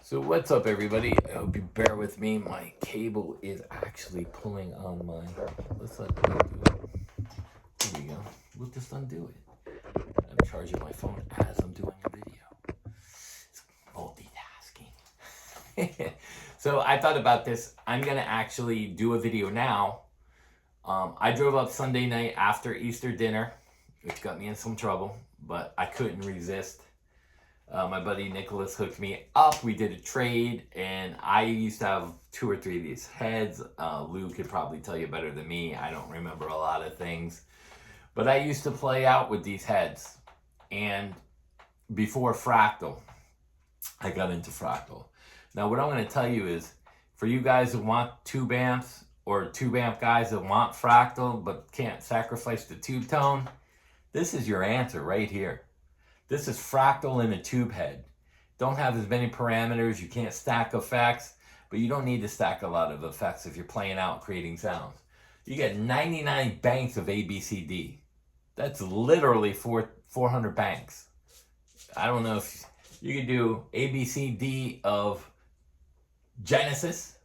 So what's up, everybody? I hope you bear with me. My cable is actually pulling on my. Let's undo it. Here we go. We'll just undo it. I'm charging my phone as I'm doing a video. It's multitasking. So I thought about this. I'm gonna actually do a video now. I drove up Sunday night after Easter dinner, which got me in some trouble, but I couldn't resist. My buddy Nicholas hooked me up. We did a trade, and I used to have 2 or 3 of these heads. Lou could probably tell you better than me. I don't remember a lot of things. But I used to play out with these heads. And before fractal, I got into fractal. Now, what I'm going to tell you is, for you guys who want tube amps, or tube amp guys that want fractal but can't sacrifice the tube tone, this is your answer right here. This is fractal in a tube head. Don't have as many parameters, you can't stack effects, but you don't need to stack a lot of effects if you're playing out creating sounds. You get 99 banks of ABCD. That's literally 400 banks. I don't know if you could do ABCD of Genesis,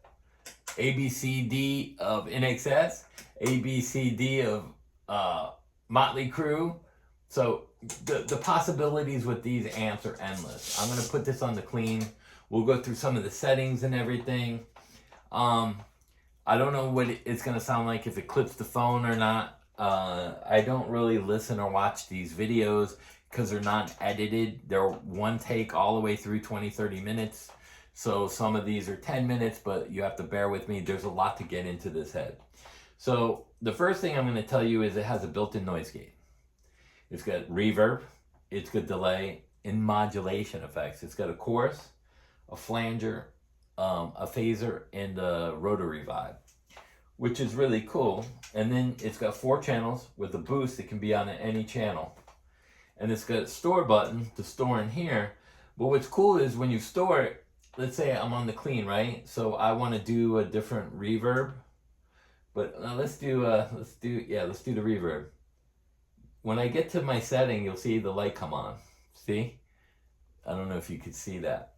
ABCD of NXS, ABCD of Motley Crue. So the possibilities with these amps are endless. I'm going to put this on the clean. We'll go through some of the settings and everything. I don't know what it's going to sound like, if it clips the phone or not. I don't really listen or watch these videos because they're not edited. They're one take all the way through 20-30 minutes. So some of these are 10 minutes, but you have to bear with me. There's a lot to get into this head. So the first thing I'm going to tell you is it has a built-in noise gate. It's got reverb, it's got delay, and modulation effects. It's got a chorus, a flanger, a phaser, and a rotary vibe, which is really cool. And then it's got 4 channels with a boost that can be on any channel. And it's got a store button to store in here. But what's cool is when you store it, let's say I'm on the clean, right? So I want to do a different reverb. But let's do the reverb. When I get to my setting, you'll see the light come on. See? I don't know if you could see that.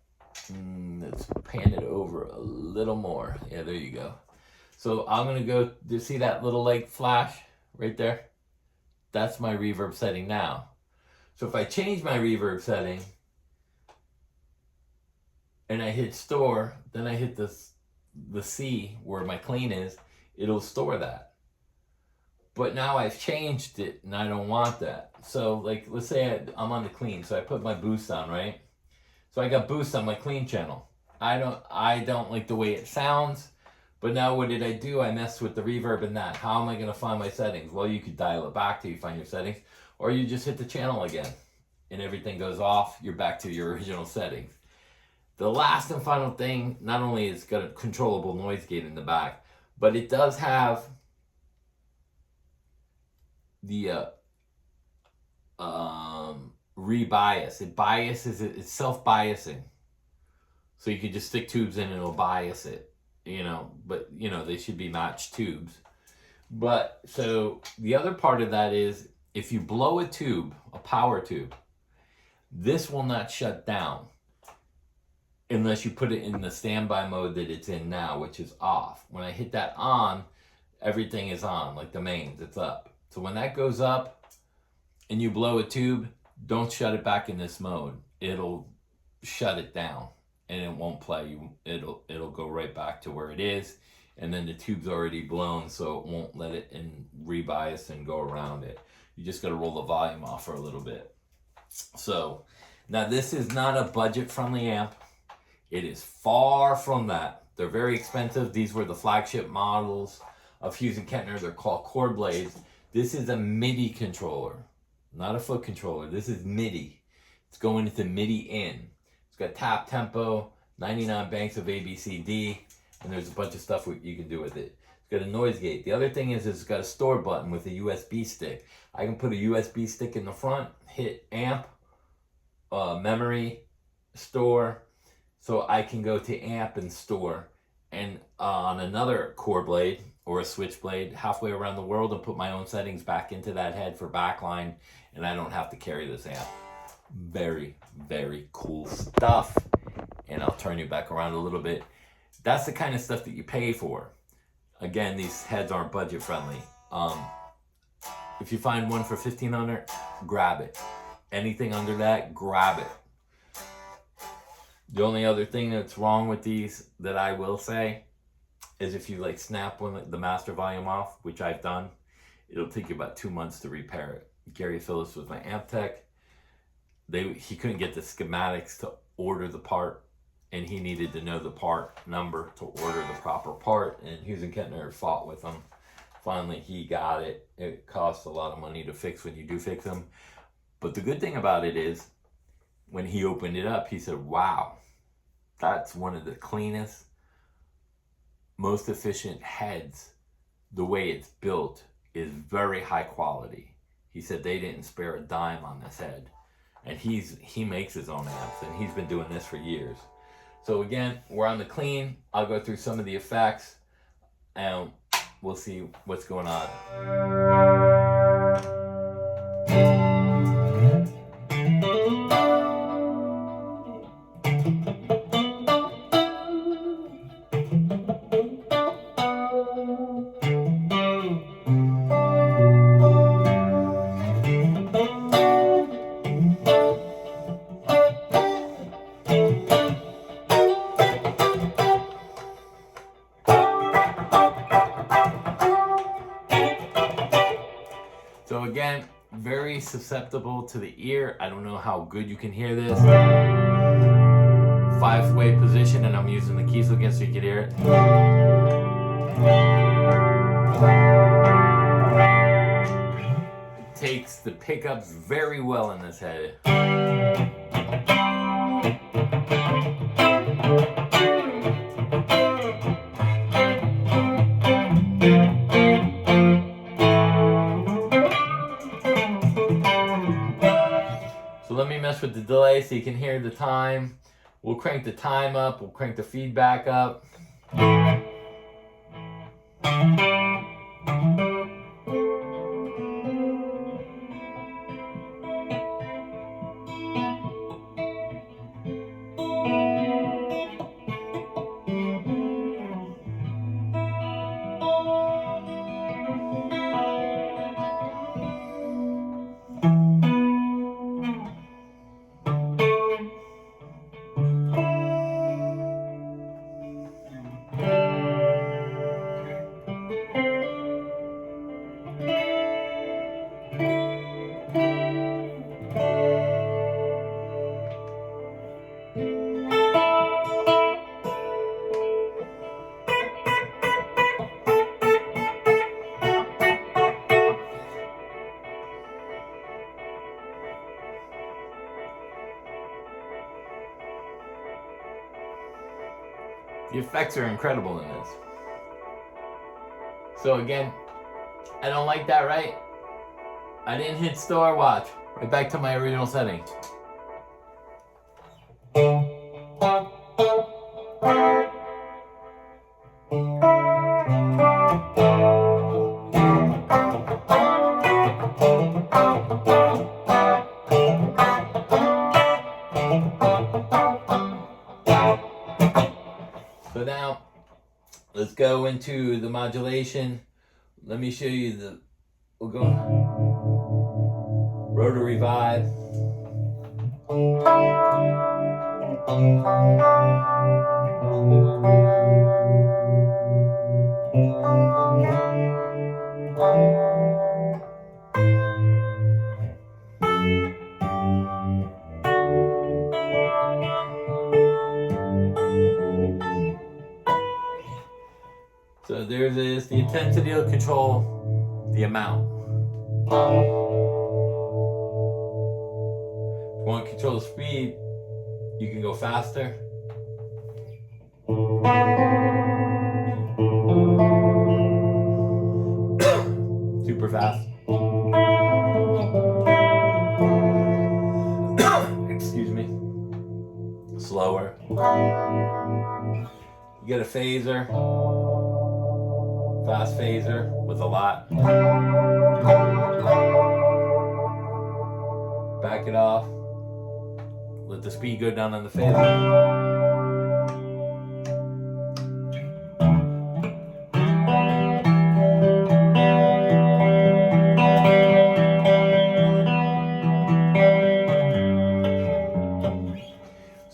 Let's pan it over a little more. Yeah, there you go. So I'm going to go, do you see that little light flash right there? That's my reverb setting now. So if I change my reverb setting and I hit store, then I hit the C where my clean is, it'll store that. But now I've changed it and I don't want that. So like, let's say I'm on the clean. So I put my boost on, right? So I got boost on my clean channel. I don't like the way it sounds. But now what did I do? I messed with the reverb and that. How am I going to find my settings? Well, you could dial it back till you find your settings. Or you just hit the channel again. And everything goes off. You're back to your original settings. The last and final thing, not only is it got a controllable noise gate in the back, but it does have the rebias. It biases it. It's self-biasing. So you can just stick tubes in and it'll bias it, but they should be matched tubes. But so the other part of that is, if you blow a tube, a power tube, this will not shut down unless you put it in the standby mode that it's in now, which is off. When I hit that on, everything is on, like the mains, it's up. So when that goes up and you blow a tube, don't shut it back in this mode. It'll shut it down and it won't play. It'll go right back to where it is, and then the tube's already blown, so it won't let it in rebias and go around it. You just got to roll the volume off for a little bit. So now this is not a budget-friendly amp. It is far from that. They're very expensive. These were the flagship models of Hughes and Kettner. They're called cord blades. This is a MIDI controller, not a foot controller. This is MIDI. It's going into MIDI in. It's got tap tempo, 99 banks of ABCD, and there's a bunch of stuff you can do with it. It's got a noise gate. The other thing is it's got a store button with a USB stick. I can put a USB stick in the front, hit amp, memory, store, so I can go to amp and store. And on another core blade or a switchblade halfway around the world, and put my own settings back into that head for backline, and I don't have to carry this amp. Very, very cool stuff. And I'll turn you back around a little bit. That's the kind of stuff that you pay for. Again, these heads aren't budget friendly. If you find one for $1,500, grab it. Anything under that, grab it. The only other thing that's wrong with these that I will say is if you like snap the master volume off, which I've done, it'll take you about 2 months to repair it. Gary Phillips was my amp tech. He couldn't get the schematics to order the part, and he needed to know the part number to order the proper part, and Hughes and Kettner fought with him. Finally, he got it. It costs a lot of money to fix when you do fix them. But the good thing about it is, when he opened it up, he said, wow, that's one of the cleanest, most efficient heads. The way it's built is very high quality. He said they didn't spare a dime on this head. And he makes his own amps, and he's been doing this for years. So again, we're on the clean. I'll go through some of the effects, and we'll see what's going on. So again, very susceptible to the ear. I don't know how good you can hear this. 5-way position, and I'm using the keys again so you can hear it. It takes the pickups very well in this head. So let me mess with the delay so you can hear the time. We'll crank the time up, we'll crank the feedback up. The effects are incredible in this. So again, I don't like that, right? I didn't hit store, watch. Right back to my original setting. So now, let's go into the modulation. Let me show you we'll go rotary vibe. So there's this, the intensity will control the amount. If you want to control the speed, you can go faster. Super fast. Excuse me. Slower. You get a phaser. Fast phaser with a lot. Back it off. Let the speed go down on the phaser.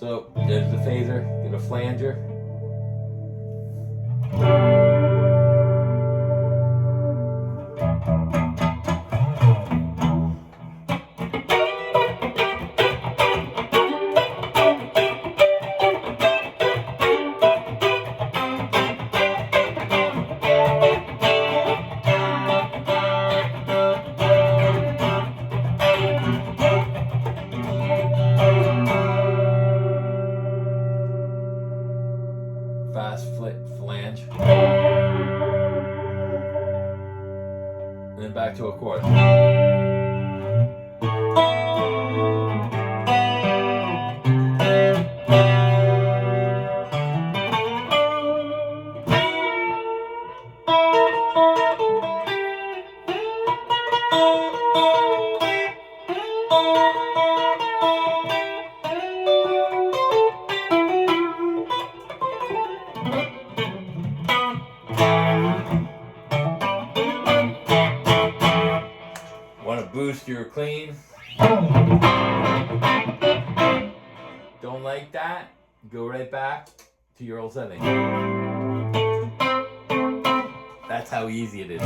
So there's the phaser, get a flanger. Fast flange. And then back to a quarter. Want to boost your clean? Don't like that? Go right back to your old setting. That's how easy it is.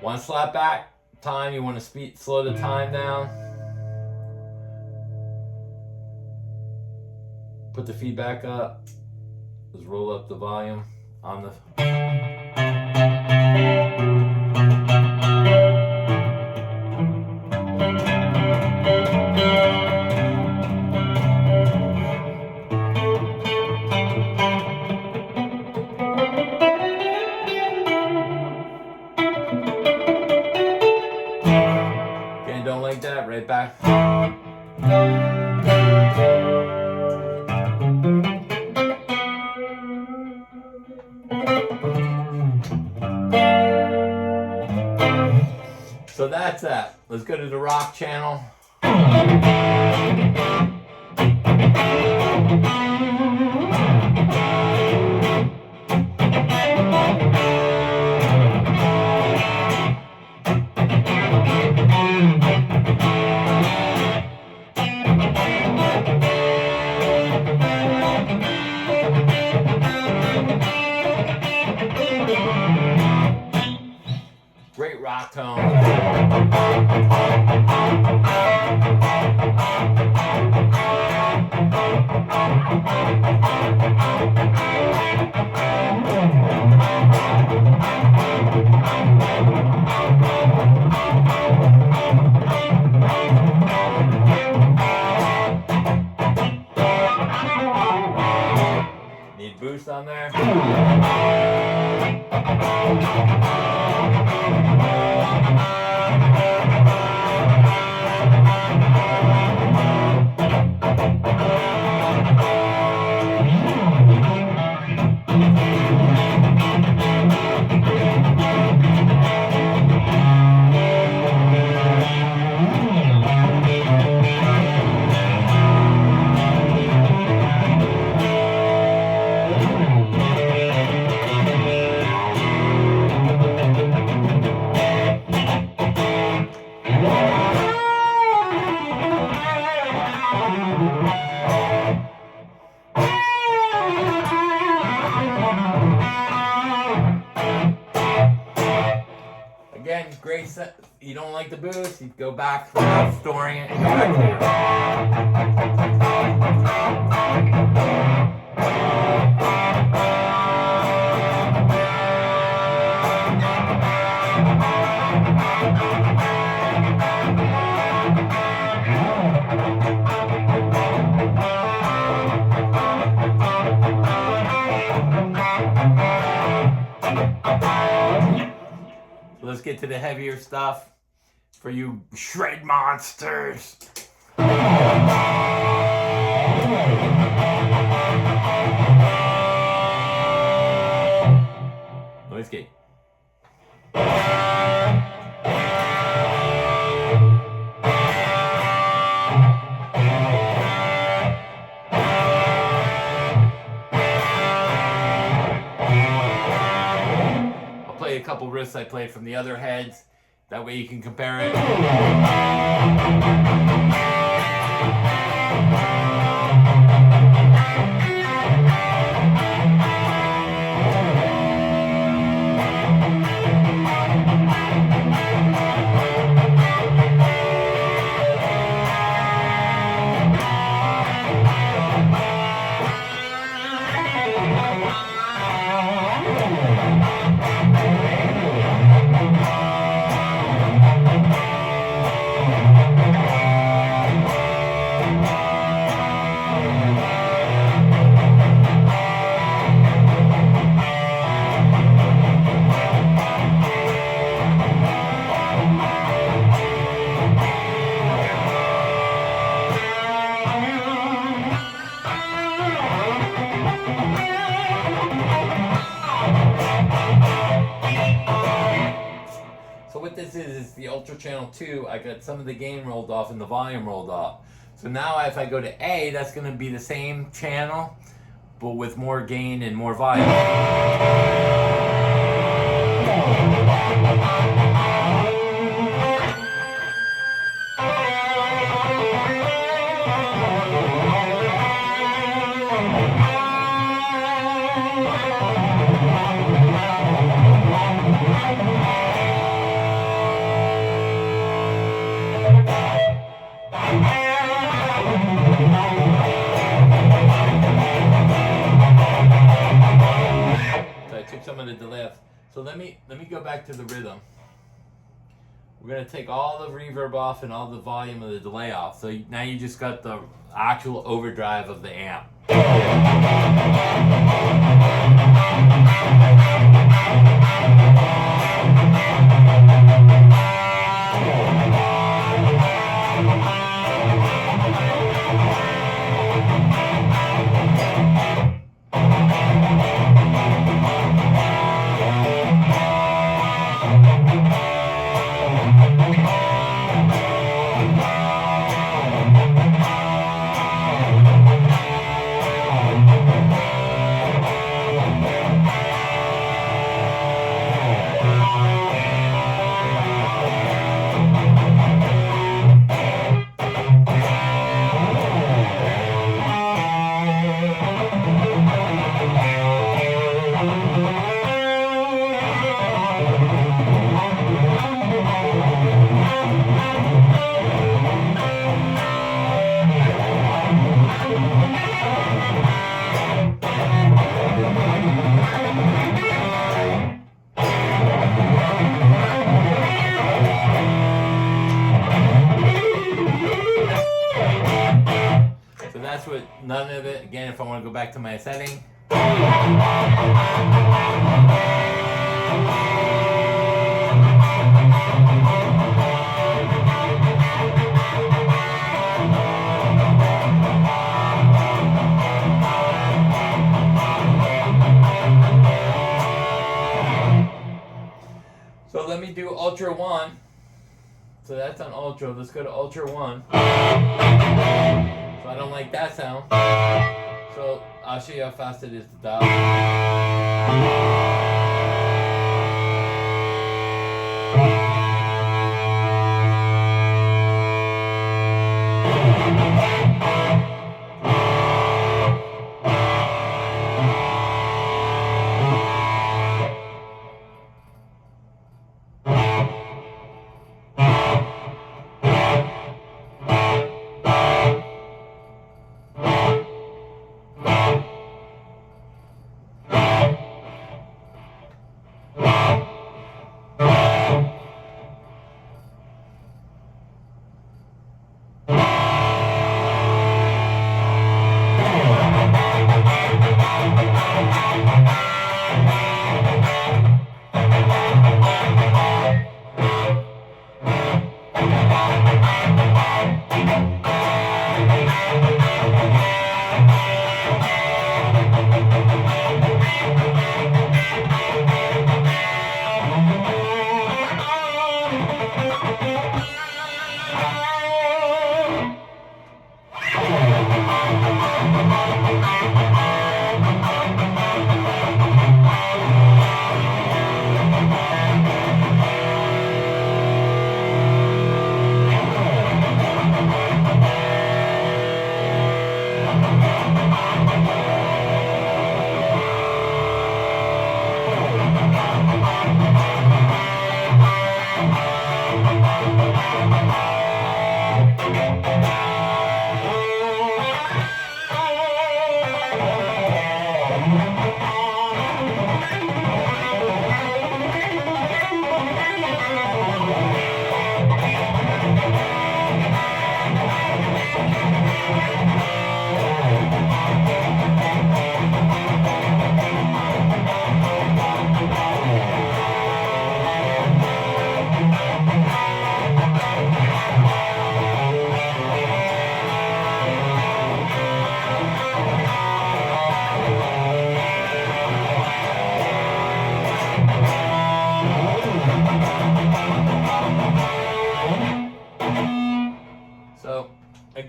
One slap back time, you want to slow the time down. Put the feedback up. Just roll up the volume on the... Okay, don't like that, right back. So that's that. Let's go to the rock channel. Great rock tone. Need boost on there. Again, great set. You don't like the boost, you go back without storing it and go back So let's get to the heavier stuff for you shred monsters. Noise gate. A couple riffs I played from the other heads. That way you can compare it. is the Ultra Channel 2, I got some of the gain rolled off and the volume rolled off. So now if I go to A, that's going to be the same channel, but with more gain and more volume. Some of the delay off. So let me go back to the rhythm. We're gonna take all the reverb off and all the volume of the delay off. So now you just got the actual overdrive of the amp. That's what none of it. Again, if I want to go back to my setting. So let me do Ultra 1. So that's on Ultra. Let's go to Ultra 1. So I don't like that sound. So I'll show you how fast it is to dial.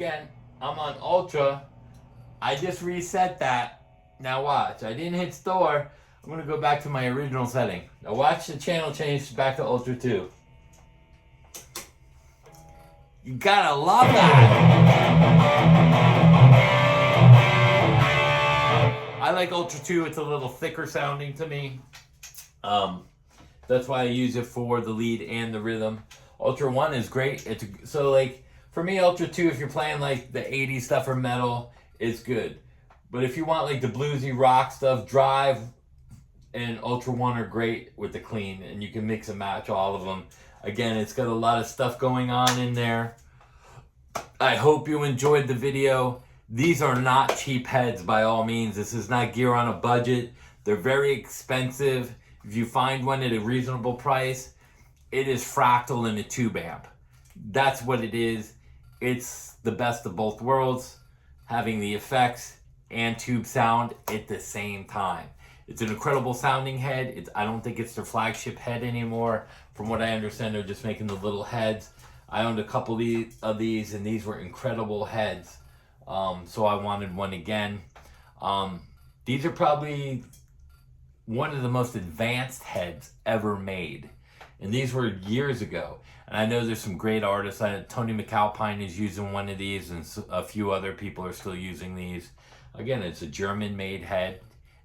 again, I'm on Ultra. I just reset that. Now watch. I didn't hit store. I'm going to go back to my original setting. Now watch the channel change back to Ultra 2. You gotta love that. I like Ultra 2. It's a little thicker sounding to me. That's why I use it for the lead and the rhythm. Ultra 1 is great. So like for me, Ultra 2, if you're playing like the 80s stuff or metal, it's good. But if you want like the bluesy rock stuff, Drive and Ultra 1 are great with the clean, and you can mix and match all of them. Again, it's got a lot of stuff going on in there. I hope you enjoyed the video. These are not cheap heads by all means. This is not gear on a budget. They're very expensive. If you find one at a reasonable price, it is fractal in a tube amp. That's what it is. It's the best of both worlds, having the effects and tube sound at the same time. It's an incredible sounding head. I don't think it's their flagship head anymore. From what I understand, they're just making the little heads. I owned a couple of these, and these were incredible heads. So I wanted one again. These are probably one of the most advanced heads ever made. And these were years ago. And I know there's some great artists. Tony McAlpine is using one of these, and a few other people are still using these. Again, it's a German-made head,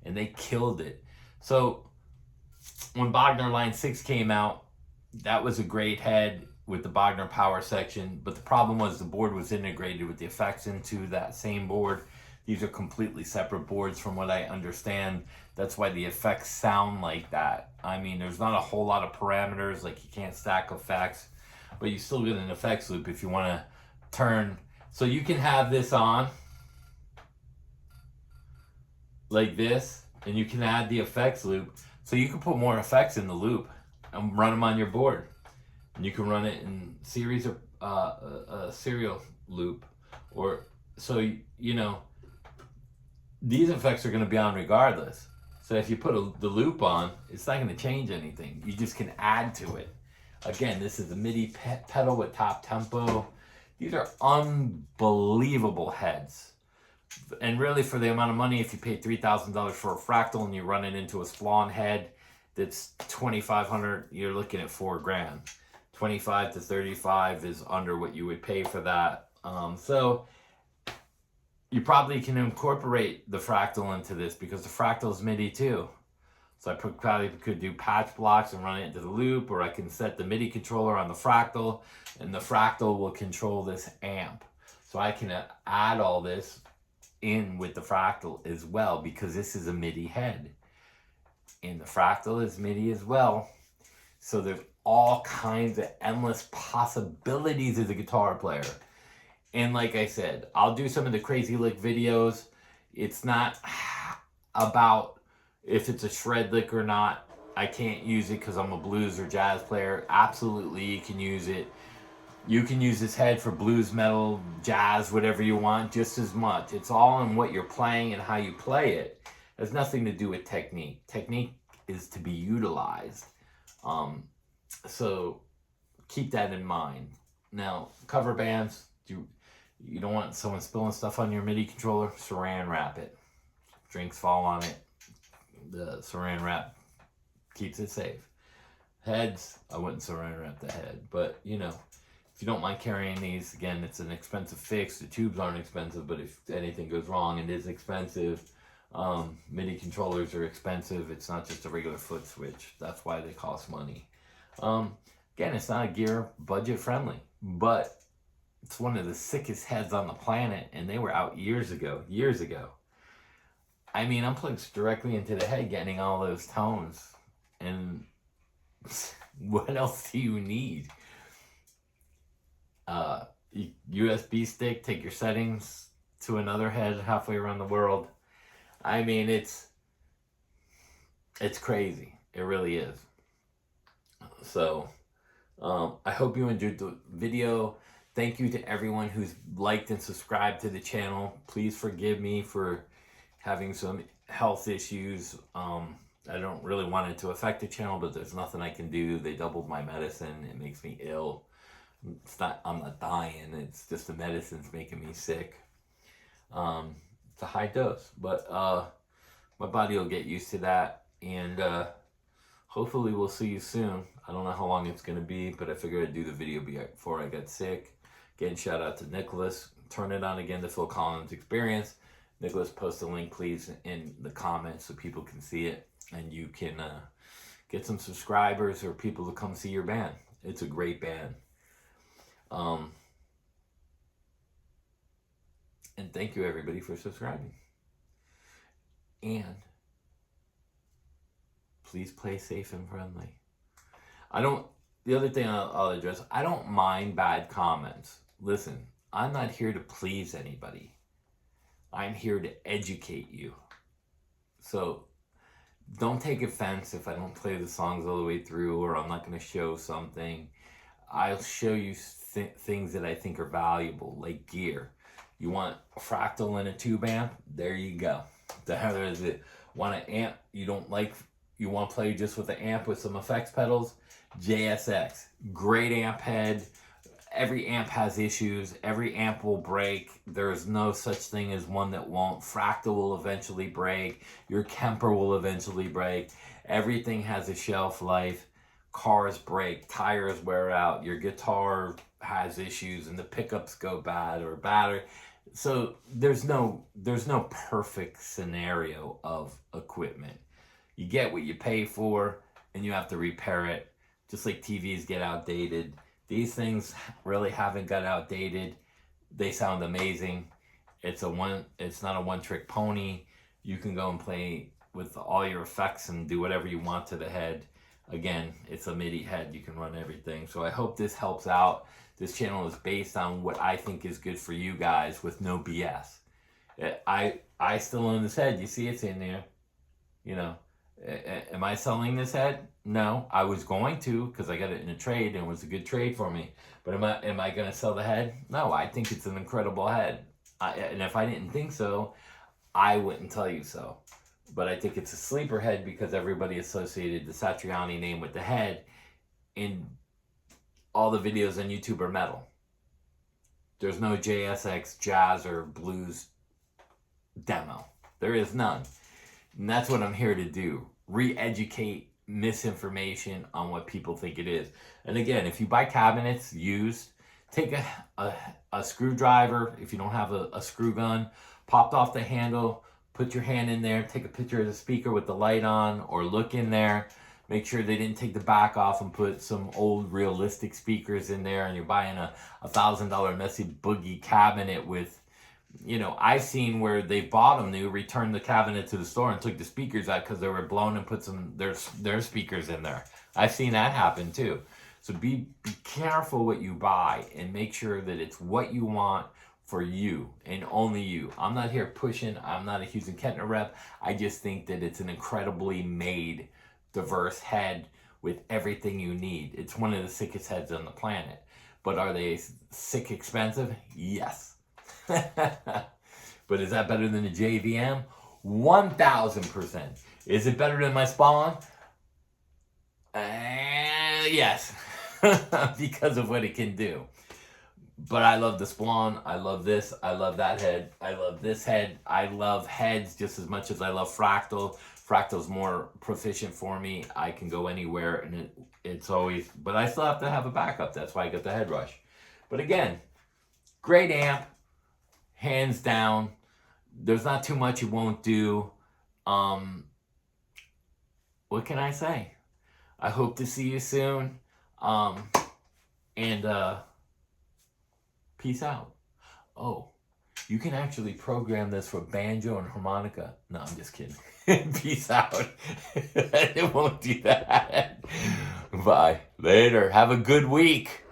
and they killed it. So when Bogner Line 6 came out, that was a great head with the Bogner power section, but the problem was the board was integrated with the effects into that same board. These are completely separate boards from what I understand. That's why the effects sound like that. I mean, there's not a whole lot of parameters, like you can't stack effects, but you still get an effects loop if you want to turn. So you can have this on like this, and you can add the effects loop. So you can put more effects in the loop and run them on your board. And you can run it in series or a serial loop. Or, so, you know, these effects are going to be on regardless. So if you put the loop on, it's not going to change anything. You just can add to it. Again, this is a MIDI pedal with top tempo. These are unbelievable heads. And really, for the amount of money, if you pay $3,000 for a fractal and you run it into a Splon head that's $2,500, you're looking at $4,000. 25 to 35 is under what you would pay for that. So you probably can incorporate the fractal into this, because the fractal is MIDI too. So I probably could do patch blocks and run it into the loop, or I can set the MIDI controller on the fractal, and the fractal will control this amp. So I can add all this in with the fractal as well, because this is a MIDI head. And the fractal is MIDI as well. So there's all kinds of endless possibilities as a guitar player. And like I said, I'll do some of the crazy lick videos. It's not about if it's a shred lick or not. I can't use it because I'm a blues or jazz player. Absolutely, you can use it. You can use this head for blues, metal, jazz, whatever you want, just as much. It's all in what you're playing and how you play it. It has nothing to do with technique. Technique is to be utilized. So keep that in mind. Now, cover bands, you don't want someone spilling stuff on your MIDI controller, saran wrap it. Drinks fall on it. The saran wrap keeps it safe. Heads, I wouldn't saran wrap the head, but you know, if you don't mind carrying these, again, it's an expensive fix. The tubes aren't expensive, but if anything goes wrong, it is expensive. MIDI controllers are expensive. It's not just a regular foot switch. That's why they cost money. Again, it's not a gear budget friendly, but it's one of the sickest heads on the planet, and they were out years ago. I mean, I'm plugged directly into the head, getting all those tones, and what else do you need? USB stick, take your settings to another head halfway around the world. I mean, it's crazy. It really is. So, I hope you enjoyed the video. Thank you to everyone who's liked and subscribed to the channel. Please forgive me for having some health issues. I don't really want it to affect the channel, but there's nothing I can do. They doubled my medicine. It makes me ill. I'm not dying. It's just the medicine's making me sick. It's a high dose, but my body will get used to that, and hopefully we'll see you soon. I don't know how long it's gonna be, but I figured I'd do the video before I got sick. Again, shout out to Nicholas. Turn it on again, the Phil Collins Experience. Nicholas, post a link, please, in the comments so people can see it, and you can get some subscribers or people to come see your band. It's a great band. And thank you, everybody, for subscribing. And please play safe and friendly. The other thing I'll address, I don't mind bad comments. Listen, I'm not here to please anybody. I'm here to educate you. So don't take offense if I don't play the songs all the way through, or I'm not going to show something. I'll show you things that I think are valuable, like gear. You want a fractal and a tube amp? There you go. There is it. Want an amp? You want to play just with the amp with some effects pedals? JSX. Great amp head. Every amp has issues. Every amp will break. There's no such thing as one that won't. Fractal will eventually break. Your Kemper will eventually break. Everything has a shelf life. Cars break. Tires wear out. Your guitar has issues and the pickups go bad or battery. So there's no perfect scenario of equipment. You get what you pay for, and you have to repair it. Just like TVs get outdated. These things really haven't got outdated. They sound amazing. It's not a one-trick pony. You can go and play with all your effects and do whatever you want to the head. Again, it's a MIDI head. You can run everything. So I hope this helps out. This channel is based on what I think is good for you guys with no BS. I still own this head. You see it's in there. You know, am I selling this head? No, I was going to, because I got it in a trade and it was a good trade for me. But am I going to sell the head? No, I think it's an incredible head. And if I didn't think so, I wouldn't tell you so. But I think it's a sleeper head because everybody associated the Satriani name with the head. And all the videos on YouTube are metal. There's no JSX, jazz, or blues demo. There is none. And that's what I'm here to do. Re-educate misinformation on what people think it is. And again, if you buy cabinets used, take a screwdriver, if you don't have a screw gun, popped off the handle, put your hand in there, take a picture of the speaker with the light on, or look in there. Make sure they didn't take the back off and put some old realistic speakers in there, and you're buying a $1,000 messy boogie cabinet with, you know, I've seen where they bought them new, returned the cabinet to the store and took the speakers out because they were blown and put their speakers in there. I've seen that happen too. So be careful what you buy and make sure that it's what you want for you and only you. I'm not here pushing. I'm not a Hughes and Kettner rep. I just think that it's an incredibly made, diverse head with everything you need. It's one of the sickest heads on the planet. But are they sick expensive? Yes. But is that better than the JVM? 1,000%. Is it better than my Spawn? Yes. Because of what it can do. But I love the Spawn. I love this. I love that head. I love this head. I love heads just as much as I love Fractal. Fractal's more proficient for me. I can go anywhere, and it's always... But I still have to have a backup. That's why I got the head rush. But again, great amp. Hands down. There's not too much it won't do. What can I say? I hope to see you soon. Peace out. Oh, you can actually program this for banjo and harmonica. No, I'm just kidding. Peace out. It won't do that. Bye. Later. Have a good week.